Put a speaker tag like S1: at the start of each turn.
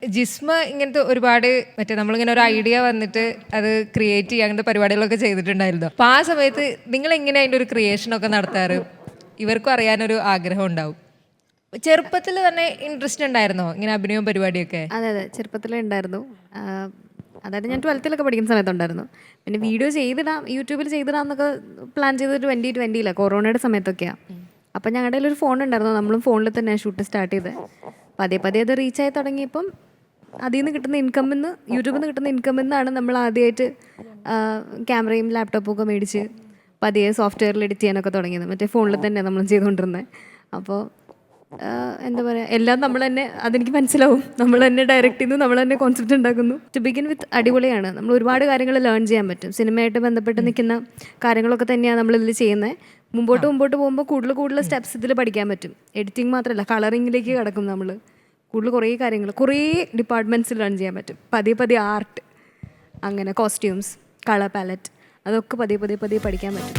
S1: ജിസ്മ ഇങ്ങനത്തെ ഒരുപാട് മറ്റേ നമ്മളിങ്ങനെ ഒരു ഐഡിയ വന്നിട്ട് അത് ക്രിയേറ്റ് ചെയ്യാൻ അങ്ങനത്തെ പരിപാടികളൊക്കെ ചെയ്തിട്ടുണ്ടായിരുന്നു. അപ്പൊ ആ സമയത്ത് നിങ്ങൾ എങ്ങനെ അതിന്റെ ഒരു ക്രിയേഷൻ ഒക്കെ നടത്താറ്? ഇവർക്കും അറിയാനൊരു ആഗ്രഹം ഉണ്ടാവും. ചെറുപ്പത്തിൽ തന്നെ ഇൻട്രസ്റ്റ് ഉണ്ടായിരുന്നോ ഇങ്ങനെ അഭിനയവും പരിപാടിയൊക്കെ?
S2: അതെ അതെ, ചെറുപ്പത്തിലേ ഉണ്ടായിരുന്നു. അതായത് ഞാൻ 12th പഠിക്കുന്ന സമയത്തുണ്ടായിരുന്നു. പിന്നെ വീഡിയോ ചെയ്തിടാം, യൂട്യൂബിൽ ചെയ്തിടാം എന്നൊക്കെ പ്ലാൻ ചെയ്തത് 2020 കൊറോണയുടെ സമയത്തൊക്കെയാണ്. അപ്പം ഞങ്ങളുടെ കയ്യിൽ ഒരു ഫോൺ ഉണ്ടായിരുന്നു, നമ്മളും ഫോണിൽ തന്നെ ഷൂട്ട് സ്റ്റാർട്ട് ചെയ്തത്. പതിയെ പതിയെ അത് റീച്ചായി തുടങ്ങിയപ്പം അതിൽ നിന്ന് കിട്ടുന്ന ഇൻകമിൽ നിന്ന്, യൂട്യൂബിൽ നിന്ന് കിട്ടുന്ന ഇൻകമിൽ നിന്നാണ് നമ്മൾ ആദ്യമായിട്ട് ക്യാമറയും ലാപ്ടോപ്പും ഒക്കെ മേടിച്ച് പതിയെ സോഫ്റ്റ്വെയറിൽ എഡിറ്റ് ചെയ്യാനൊക്കെ തുടങ്ങിയത്. മറ്റേ ഫോണിൽ തന്നെ നമ്മൾ ചെയ്തുകൊണ്ടിരുന്നത്. അപ്പോൾ എന്താ പറയുക, എല്ലാം നമ്മൾ തന്നെ, അതെനിക്ക് മനസ്സിലാവും, നമ്മൾ തന്നെ ഡയറക്റ്റ് ചെയ്യുന്നു, നമ്മൾ തന്നെ കോൺസെപ്റ്റ് ഉണ്ടാക്കുന്നു. ടു ബിഗിൻ വിത്ത് അടിപൊളിയാണ്. നമ്മൾ ഒരുപാട് കാര്യങ്ങൾ ലേൺ ചെയ്യാൻ പറ്റും. സിനിമയായിട്ട് ബന്ധപ്പെട്ട് നിൽക്കുന്ന കാര്യങ്ങളൊക്കെ തന്നെയാണ് നമ്മളിതിൽ ചെയ്യുന്നത്. മുമ്പോട്ട് പോകുമ്പോൾ കൂടുതൽ സ്റ്റെപ്സ് ഇതിൽ പഠിക്കാൻ പറ്റും. എഡിറ്റിംഗ് മാത്രമല്ല, കളറിങ്ങിലേക്ക് കിടക്കും നമ്മൾ. കുറേ കാര്യങ്ങൾ, കുറേ ഡിപ്പാർട്ട്മെൻറ്റ്സ് ലേൺ ചെയ്യാൻ പറ്റും. പതിയെ ആർട്ട്, അങ്ങനെ കോസ്റ്റ്യൂംസ്, കളർ പാലറ്റ്, അതൊക്കെ പതിയെ പഠിക്കാൻ പറ്റും.